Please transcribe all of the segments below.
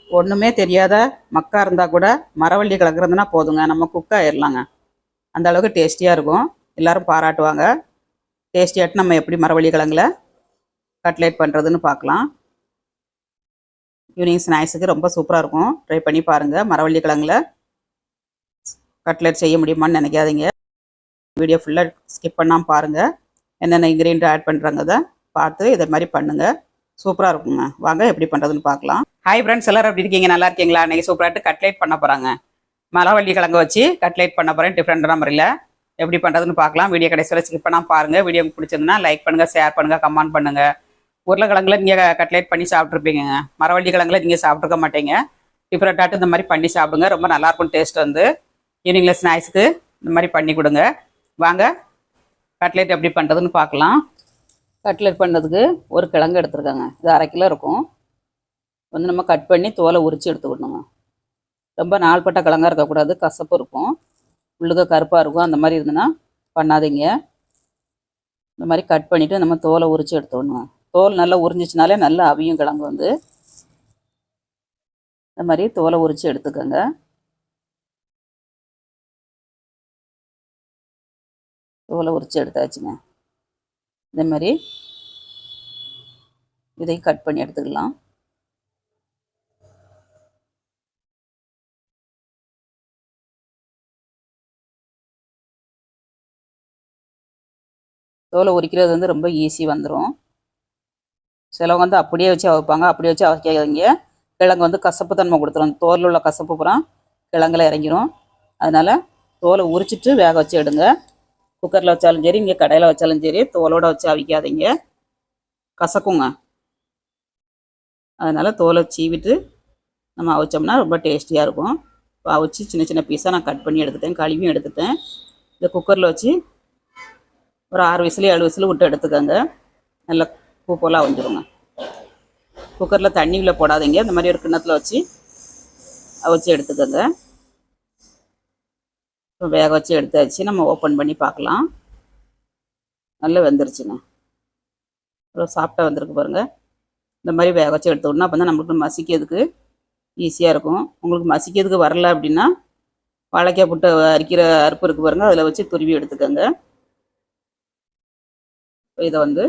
ஒன்றுமே தெரியாத மக்கா இருந்தால் கூட மரவள்ளி கிழங்கு இருந்ததுன்னா போதுங்க, நம்ம குக் ஆயிடலாங்க. அந்த அளவுக்கு டேஸ்டியாக இருக்கும். எல்லோரும் பாராட்டுவாங்க. டேஸ்டியாட்டு நம்ம எப்படி மரவள்ளி கிழங்குல கட்லேட் பண்ணுறதுன்னு பார்க்கலாம். ஈவினிங் ஸ்நாக்ஸுக்கு ரொம்ப சூப்பராக இருக்கும். ட்ரை பண்ணி பாருங்கள். மரவள்ளி கிழங்குல கட்லெட் செய்ய முடியுமான்னு நினைக்காதீங்க. வீடியோ ஃபுல்லாக ஸ்கிப் பண்ணாமல் பாருங்கள். என்னென்ன இன்க்ரீடியன்ட் ஆட் பண்ணுறாங்கதை பார்த்து இதை மாதிரி பண்ணுங்கள். சூப்பராக இருக்குங்க. வாங்க எப்படி பண்ணுறதுன்னு பார்க்கலாம். ஹாய் ஃப்ரெண்ட்ஸ், எல்லோரும் எப்படி இருக்கீங்க? நல்லா இருக்கீங்களா? இன்றைக்கி சூப்பராகிட்டு கட்லேட் பண்ண போகிறாங்க. மரவள்ளி கிழங்கு வச்சு கட்லேட் பண்ண போகிறேன். டிஃப்ரெண்டான முறையில் எப்படி பண்ணுறதுன்னு பார்க்கலாம். வீடியோ கடைசியில் ஸ்கிப் பண்ணாமல் பாருங்கள். வீடியோ பிடிச்சிருந்தா லைக் பண்ணுங்கள், ஷேர் பண்ணுங்கள், கமெண்ட் பண்ணுங்கள். உருளைக்கிழங்குல நீங்கள் கட்லேட் பண்ணி சாப்பிட்ருப்பீங்க. மரவள்ளி கிழங்குல நீங்கள் சாப்பிட்ருக்க மாட்டீங்க. டிஃப்ரெண்ட்டாட்டு இந்த மாதிரி பண்ணி சாப்பிடுங்க. ரொம்ப நல்லாயிருக்கும் டேஸ்ட் வந்து. ஈவினிங்கில் ஸ்நாக்ஸுக்கு இந்த மாதிரி பண்ணி கொடுங்க. வாங்க கட்லேட் எப்படி பண்ணுறதுன்னு பார்க்கலாம். கட்லேட் பண்ணுறதுக்கு ஒரு கிழங்கு எடுத்துருக்காங்க. இது 1/2 கிலோ இருக்கும். வந்து நம்ம கட் பண்ணி தோலை உரித்து எடுத்துக்கணுங்க. ரொம்ப நாள்பட்ட கிழங்காக இருக்கக்கூடாது, கசப்பு இருக்கும், உள்ளுக கருப்பாக இருக்கும். அந்த மாதிரி இருந்துன்னா பண்ணாதீங்க. இந்த மாதிரி கட் பண்ணிவிட்டு நம்ம தோலை உரித்து எடுத்துக்கணுங்க. தோல் நல்லா உறிஞ்சிச்சினாலே நல்லா அவியும் கிழங்கு வந்து. இந்த மாதிரி தோலை உரித்து எடுத்துக்கோங்க. தோலை உரித்து எடுத்தாச்சுங்க. இதே மாதிரி இதை கட் பண்ணி எடுத்துக்கலாம். தோலை உரிக்கிறது வந்து ரொம்ப ஈஸி வந்துடும். சிலவங்க வந்து அப்படியே வச்சு அவைப்பாங்க. அப்படியே வச்சு அவைக்காதீங்க. கிழங்கு வந்து கசப்பு தன்மை கொடுத்துரும். தோலில் உள்ள கசப்பு புறம் கிழங்குல இறங்கிடும். அதனால் தோலை உரிச்சிட்டு வேக வச்சு எடுங்க. குக்கரில் வச்சாலும் சரி, இங்கே கடையில் வச்சாலும் சரி, தோலோடு வச்சு அவிக்காதீங்க, கசக்குங்க. அதனால் தோலை சீவிட்டு நம்ம அவிச்சோம்னா ரொம்ப டேஸ்டியாக இருக்கும். இப்போ அவிச்சு சின்ன சின்ன பீஸாக நான் கட் பண்ணி எடுத்துட்டேன். கழுவியும் எடுத்துட்டேன். இதை குக்கரில் வச்சு ஒரு 6 விசிலு 7 விசிலு விட்டு எடுத்துக்கோங்க. நல்லா பூ போல் அவிஞ்சிருங்க. குக்கரில் தண்ணியில் போடாதீங்க. இந்த மாதிரி ஒரு கிண்ணத்தில் வச்சு அவிச்சு எடுத்துக்கோங்க. இப்போ வேக வச்சு எடுத்தாச்சு. நம்ம ஓப்பன் பண்ணி பார்க்கலாம். நல்லா வெந்துருச்சுங்க. அவ்வளோ சாஃப்டாக வந்திருக்கு பாருங்கள். இந்த மாதிரி வேக வச்சு எடுத்துக்கணும். அப்போ தான் நம்மளுக்கு மசிக்கிறதுக்கு ஈஸியாக இருக்கும். உங்களுக்கு மசிக்கிறதுக்கு வரல அப்படின்னா வாழைக்காய் புட்டை அரிக்கிற அறுப்பு இருக்குது பாருங்கள், அதில் வச்சு துருவி எடுத்துக்கோங்க. இதை வந்து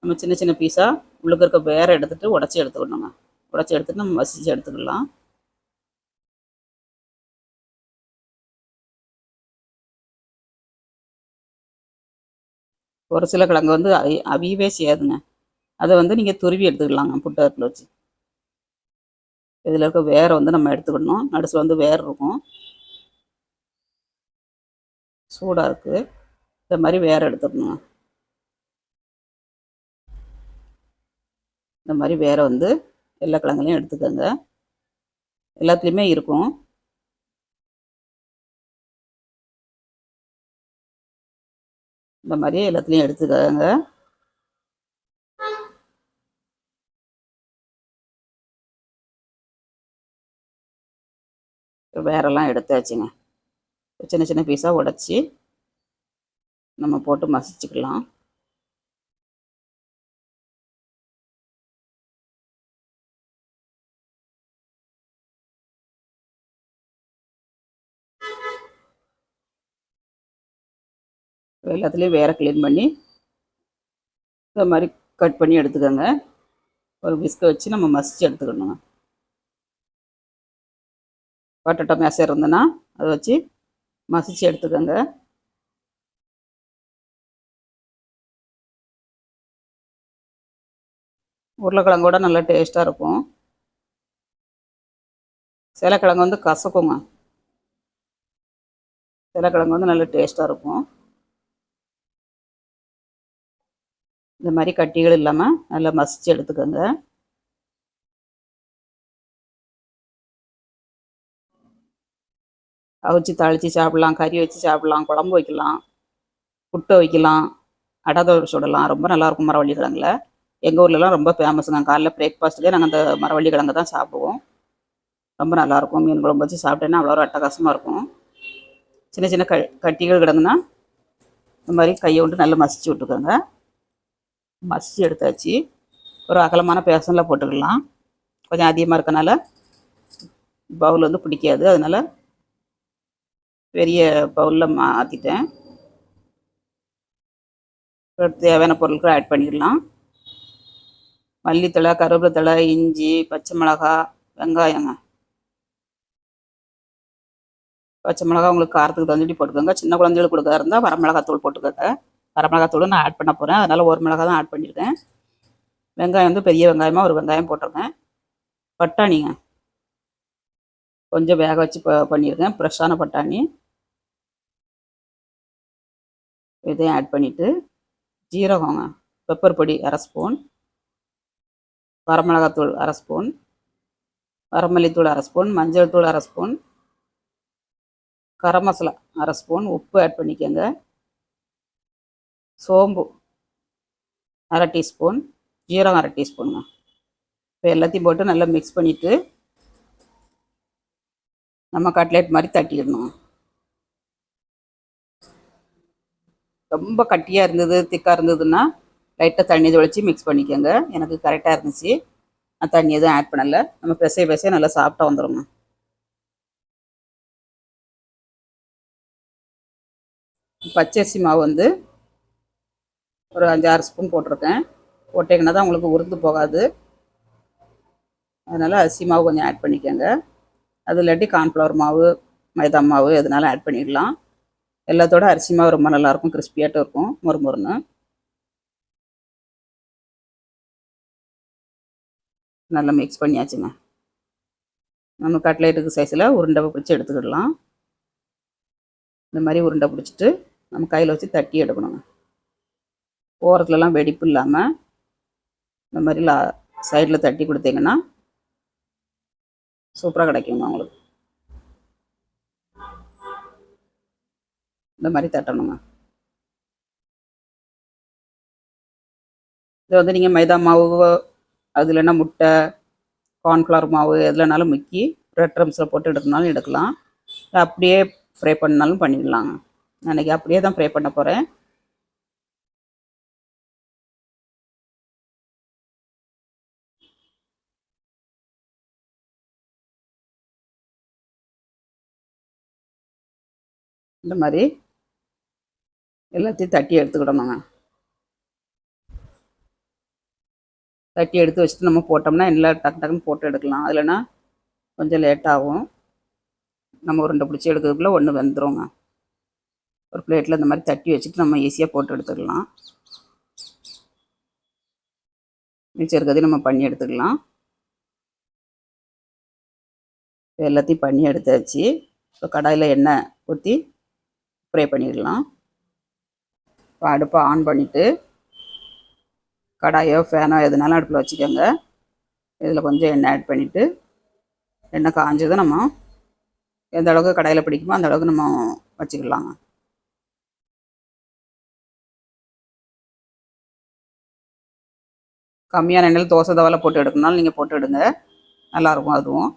நம்ம சின்ன சின்ன பீஸாக உள்ளுக்கு இருக்க வேற எடுத்துகிட்டு உடச்சி எடுத்துக்கணுங்க. உடச்சி எடுத்துகிட்டு நம்ம மசிச்சு எடுத்துக்கலாம். ஒரு சில கிழங்கு வந்து அவியவே செய்யாதுங்க. அதை வந்து நீங்கள் துருவி எடுத்துக்கலாங்க புட்டத்தில் வச்சு. இதில் இருக்க வேரை வந்து நம்ம எடுத்துக்கணும். நடுசில் வந்து வேர் இருக்கும், சூடாக இருக்குது. இந்த மாதிரி வேர் எடுத்துக்கணுங்க. இந்த மாதிரி வேரை வந்து எல்லா கிழங்குலையும் எடுத்துக்கோங்க. எல்லாத்துலேயுமே இருக்கும். இந்த மாதிரி எல்லாத்துலேயும் எடுத்துக்கோங்க. வேரெல்லாம் எடுத்தாச்சுங்க. சின்ன சின்ன பீஸாக உடச்சி நம்ம போட்டு மசிச்சுக்கலாம். எல்லாத்துலேயும் வேற க்ளீன் பண்ணி இந்த மாதிரி கட் பண்ணி எடுத்துக்கோங்க. ஒரு விஸ்கை வச்சு நம்ம மசிச்சு எடுத்துக்கணுங்க. பட்டோட்டா மேசை இருந்ததுன்னா அதை வச்சு மசிச்சு எடுத்துக்கோங்க. உருளைக்கிழங்கோட நல்லா டேஸ்ட்டாக இருக்கும். சில கிழங்கு வந்து கசக்குங்க, சில கிழங்கு வந்து நல்லா டேஸ்ட்டாக இருக்கும். இந்த மாதிரி கட்டிகள் இல்லாமல் நல்லா மசிச்சு எடுத்துக்கோங்க. அவிச்சு தாளித்து சாப்பிட்லாம், கறி வச்சு சாப்பிட்லாம், குழம்பு வைக்கலாம், புட்டு வைக்கலாம், அடை தோசை சுடலாம். ரொம்ப நல்லாயிருக்கும் மரவள்ளி கிழங்குல. எங்கள் ஊர்லலாம் ரொம்ப ஃபேமஸுங்க. காலைல பிரேக்ஃபாஸ்ட்டுக்கே நாங்கள் அந்த மரவள்ளி கிழங்கு தான் சாப்பிடுவோம். ரொம்ப நல்லாயிருக்கும். மீன் குழம்பு வச்சு சாப்பிட்டேன்னா அவ்வளோ ஒரு அட்டகாசமாக இருக்கும். சின்ன சின்ன கட்டிகள் கிடங்குன்னா இந்த மாதிரி கையை விட்டு நல்லா மசிச்சு விட்டுக்கோங்க. மசிச்சு எடுத்தாச்சு. ஒரு அகலமான பேசனில் போட்டுக்கலாம். கொஞ்சம் அதிகமாக இருக்கனால பவுல் வந்து பிடிக்காது, அதனால் பெரிய பவுலில் மாற்றிட்டேன். தேவையான பொருட்களை ஆட் பண்ணிடலாம். மல்லித்தழை, கருவேப்பிலை தழை, இஞ்சி, பச்சை மிளகா, வெங்காயங்க. பச்சை மிளகா உங்களுக்கு காரத்துக்கு தகுந்தபடி போட்டுக்கோங்க. சின்ன குழந்தைகளுக்கு கொடுக்க இருந்தால் வரமிளகாத்தூள் போட்டுக்கோங்க. வரமிளகாத்தூள் நான் ஆட் பண்ண போகிறேன், அதனால் ஒரு மிளகா தான் ஆட் பண்ணியிருக்கேன். வெங்காயம் வந்து பெரிய வெங்காயமாக ஒரு வெங்காயம் போட்டிருக்கேன். பட்டாணிங்க கொஞ்சம் வேக வச்சு பண்ணியிருக்கேன், ஃப்ரெஷ்ஷான பட்டாணி. இதையும் ஆட் பண்ணிவிட்டு ஜீரகங்க, பெப்பர் பொடி அரை ஸ்பூன், வரமிளகாத்தூள் அரை ஸ்பூன், வரமல்லித்தூள் அரை ஸ்பூன், மஞ்சள் தூள் அரை ஸ்பூன், கரம் மசாலா அரை ஸ்பூன், உப்பு ஆட் பண்ணிக்கோங்க. சோம்பு அரை டீஸ்பூன், ஜீரகம் அரை டீஸ்பூனுங்க. இப்போ எல்லாத்தையும் போட்டு நல்லா மிக்ஸ் பண்ணிவிட்டு நம்ம கட்லெட் மாதிரி தட்டிடணும். ரொம்ப கட்டியாக இருந்தது, திக்காக இருந்ததுன்னா லைட்டாக தண்ணி தொளிச்சு மிக்ஸ் பண்ணிக்கோங்க. எனக்கு கரெக்டாக இருந்துச்சு, நான் தண்ணி எதுவும் ஆட் பண்ணலை. நம்ம பிசைய நல்லா சாப்பிட்டா வந்துடுங்க. பச்சரிசி மாவு வந்து ஒரு 5-6 ஸ்பூன் போட்டிருக்கேன். போட்டிங்கன்னா தான் உங்களுக்கு உருந்து போகாது, அதனால் அரிசி மாவு கொஞ்சம் ஆட் பண்ணிக்கோங்க. அது இல்லாட்டி கார்ன்ஃப்ளவர் மாவு, மைதா மாவு எதுனாலும் ஆட் பண்ணிடலாம். எல்லாத்தோட அரிசி மாவு ரொம்ப நல்லாயிருக்கும், கிறிஸ்பியாட்டும் இருக்கும், மொறுமொறுன்னு. நல்லா மிக்ஸ் பண்ணியாச்சுங்க. நம்ம கட்லெட்டுக்கு சைஸில் உருண்டை பிடிச்சி எடுத்துக்கிடலாம். இந்த மாதிரி உருண்டை பிடிச்சிட்டு நம்ம கையில் வச்சு தட்டி எடுக்கணுங்க. ஓரத்துலலாம் வெடிப்பு இல்லாமல் இந்த மாதிரி சைடில் தட்டி கொடுத்தீங்கன்னா சூப்பராக கிடைக்குங்க உங்களுக்கு. இந்த மாதிரி தட்டணுங்க. இதை வந்து நீங்கள் மைதா மாவு, அது இல்லைன்னா முட்டை, கார்ன்ஃப்ளவர் மாவு எதுலனாலும் முக்கி ப்ரெட் க்ரம்ஸில் போட்டு எடுக்கணுனாலும் எடுக்கலாம், அப்படியே ஃப்ரை பண்ணாலும் பண்ணிடலாங்க. நான் இன்றைக்கி அப்படியே தான் ஃப்ரை பண்ண போகிறேன். இந்த மாதிரி எல்லாத்தையும் தட்டி எடுத்துக்கிடணுங்க. தட்டி எடுத்து வச்சுட்டு நம்ம போட்டோம்னா எல்லாம் டக்கு டக்குன்னு போட்டு எடுக்கலாம். இல்லைன்னா கொஞ்சம் லேட்டாகும். நம்ம உருண்டை பிடிச்சி எடுக்கிறதுக்குள்ளே ஒன்று வெந்துடுங்க. ஒரு பிளேட்டில் இந்த மாதிரி தட்டி வச்சுட்டு நம்ம ஈஸியாக போட்டு எடுத்துக்கலாம். மிச்சம் இருக்கிறதையும் நம்ம பண்ணி எடுத்துக்கலாம். எல்லாத்தையும் பண்ணி எடுத்தாச்சு. இப்போ கடாயில் எண்ணெய் ஊற்றி ஃப்ரை பண்ணிடலாம். இப்போ அடுப்பை ஆன் பண்ணிவிட்டு கடாயோ ஃபேனோ எதுனாலும் அடுப்பில் வச்சுக்கோங்க. இதில் கொஞ்சம் எண்ணெய் ஆட் பண்ணிவிட்டு எண்ணெய் காஞ்சதும் நம்ம எந்த அளவுக்கு கடாயில் பிடிக்குமோ அந்த அளவுக்கு நம்ம வச்சுக்கலாங்க. கம்மியான எண்ணெயில் தோசை தவாவில் போட்டு எடுக்கணும்னாலும் நீங்கள் போட்டு எடுங்க, நல்லாயிருக்கும் அதுவும்.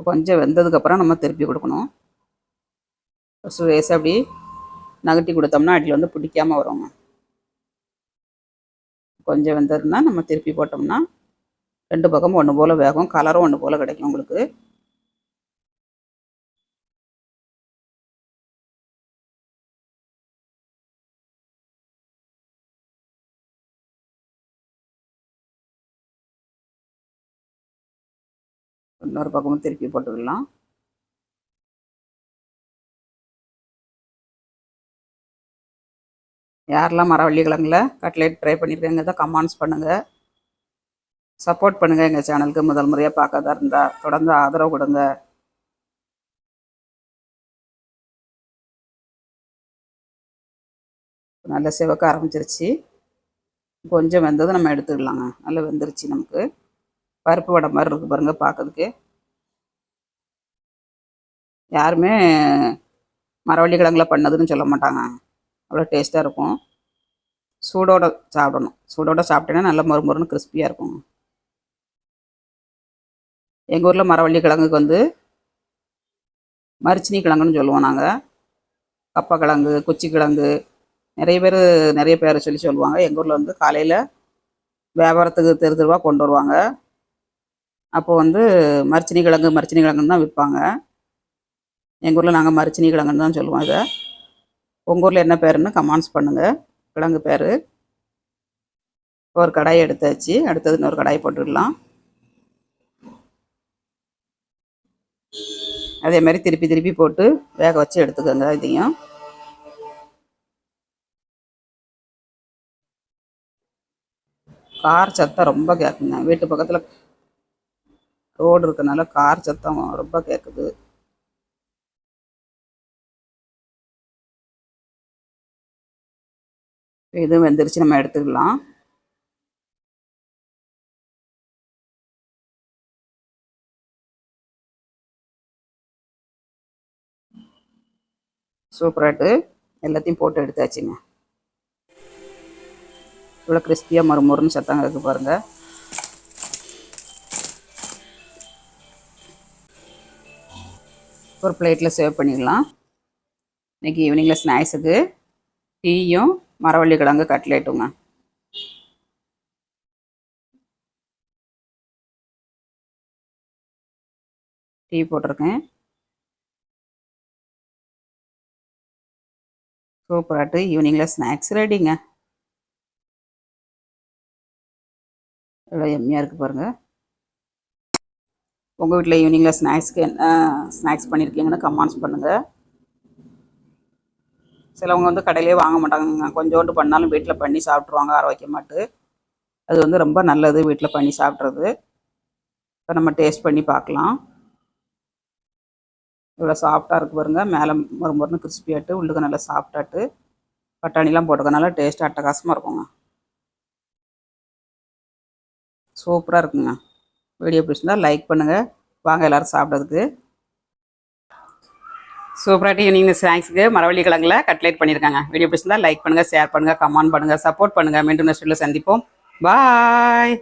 கொஞ்சம் வெந்ததுக்கப்புறம் நம்ம திருப்பி கொடுக்கணும். ஃபஸ்ட்டு லேசாக அப்படி நகட்டி கொடுத்தோம்னா அடியில் வந்து பிடிக்காமல் வருங்க. கொஞ்சம் வெந்ததுன்னா நம்ம திருப்பி போட்டோம்னா 2 பக்கமும் ஒன்று போல் வேகும், கலரும் ஒன்று போல் கிடைக்கும் உங்களுக்கு. இன்னொரு பக்கமும் திருப்பி போட்டுக்கலாம். யாரெல்லாம் மரவள்ளி கிழங்குல கட்லெட் ட்ரை பண்ணியிருக்காங்க தான் கமெண்ட்ஸ் பண்ணுங்கள், சப்போர்ட் பண்ணுங்கள். எங்கள் சேனலுக்கு முதல் முறையாக பார்க்கறதா இருந்தால் தொடர்ந்து ஆதரவு கொடுங்க. நல்லா சிவக்க ஆரம்பிச்சிருச்சு. கொஞ்சம் வெந்தது நம்ம எடுத்துக்கலாங்க. நல்லா வெந்துருச்சு. நமக்கு பருப்பு வடை மாதிரி இருக்குது பாருங்கள் பார்க்கறதுக்கு. யாருமே மரவள்ளி கிழங்குல பண்ணதுன்னு சொல்ல மாட்டாங்க, அவ்வளோ டேஸ்ட்டாக இருக்கும். சூடோடு சாப்பிடணும். சூடோடு சாப்பிட்டேன்னா நல்லா மொறுமொறுன்னு கிறிஸ்பியாக இருக்கும். எங்கள் ஊரில் மரவள்ளி கிழங்குக்கு வந்து மரிச்சினி கிழங்குன்னு சொல்லுவோம் நாங்கள். கப்பக்கிழங்கு, குச்சி கிழங்கு, நிறைய பேர் நிறைய பேர் சொல்லுவாங்க. எங்கள் ஊரில் வந்து காலையில் வியாபாரத்துக்கு தெரு தெருவாக கொண்டு வருவாங்க. அப்போ வந்து மரிச்சினி கிழங்குன்னு தான் விற்பாங்க. எங்கள் ஊரில் நாங்கள் மரிச்சினி கிழங்குன்னு தான் சொல்லுவோம் இதை. உங்கள் ஊரில் என்ன பேருன்னு கமெண்ட்ஸ் பண்ணுங்கள். கிழங்கு பேர். ஒரு கடாயை எடுத்தாச்சு. அடுத்தது இன்னொரு கடாயை போட்டுக்கலாம். அதே மாதிரி திருப்பி திருப்பி போட்டு வேக வச்சு எடுத்துக்கோங்க. இதையும் கார் சத்தம் ரொம்ப கேட்குங்க. வீட்டு பக்கத்தில் ரோடு இருக்கனால கார் சத்தம் ரொம்ப கேட்குது. இதுவும் வெந்துருச்சு, நம்ம எடுத்துக்கலாம். சூப்பராட்டு எல்லாத்தையும் போட்டு எடுத்தாச்சுங்க. இவ்வளோ கிறிஸ்பியாக மறுமுறுன்னு சத்தம் இருக்குது பாருங்கள். ஒரு பிளேட்டில் சேவ் பண்ணிக்கலாம். இன்றைக்கி ஈவினிங்கில் ஸ்நாக்ஸுக்கு டீயும் மரவள்ளி கிழங்கு கட்லேட்டுங்க. டீ போட்டிருக்கேன். சூப்பராட்டு ஈவினிங்கில் ஸ்நாக்ஸ் ரெடிங்க. எவ்வளோ எம்மியாக இருக்குது பாருங்கள். உங்கள் வீட்டில் ஈவினிங்கில் ஸ்நாக்ஸ்க்கு என்ன ஸ்நாக்ஸ் பண்ணியிருக்கீங்கன்னு கமெண்ட்ஸ் பண்ணுங்கள். சிலவங்க வந்து கடையிலே வாங்க மாட்டாங்க. கொஞ்சோண்டு பண்ணாலும் வீட்டில் பண்ணி சாப்பிட்ருவாங்க ஆரோக்கியமாட்டு. அது வந்து ரொம்ப நல்லது வீட்டில் பண்ணி சாப்பிட்றது. இப்போ நம்ம டேஸ்ட் பண்ணி பார்க்கலாம். இவ்வளோ சாஃப்டாக இருக்குது பாருங்கள். மேலே மறுமொருன்னு கிறிஸ்பியாட்டு, உள்ளுக்கு நல்லா சாஃப்டாட்டு, பட்டாணிலாம் போட்டுக்கனால டேஸ்ட் அட்டகாசமாக இருக்குங்க. சூப்பராக இருக்குங்க. வீடியோ பிடிச்சிருந்தா லைக் பண்ணுங்கள். வாங்க எல்லோரும் சாப்பிட்றதுக்கு. சூப்பராக ஈவினிங் ஸ்நாக்ஸுக்கு மரவள்ளி கிழங்குல கட்லேட் பண்ணியிருக்காங்க. வீடியோ பிடிச்சிருந்தா லைக் பண்ணுங்கள், ஷேர் பண்ணுங்கள், கமெண்ட் பண்ணுங்கள், சப்போர்ட் பண்ணுங்கள். மீண்டும் நெக்ஸ்ட் வீடியோவில் சந்திப்போம். பாய்.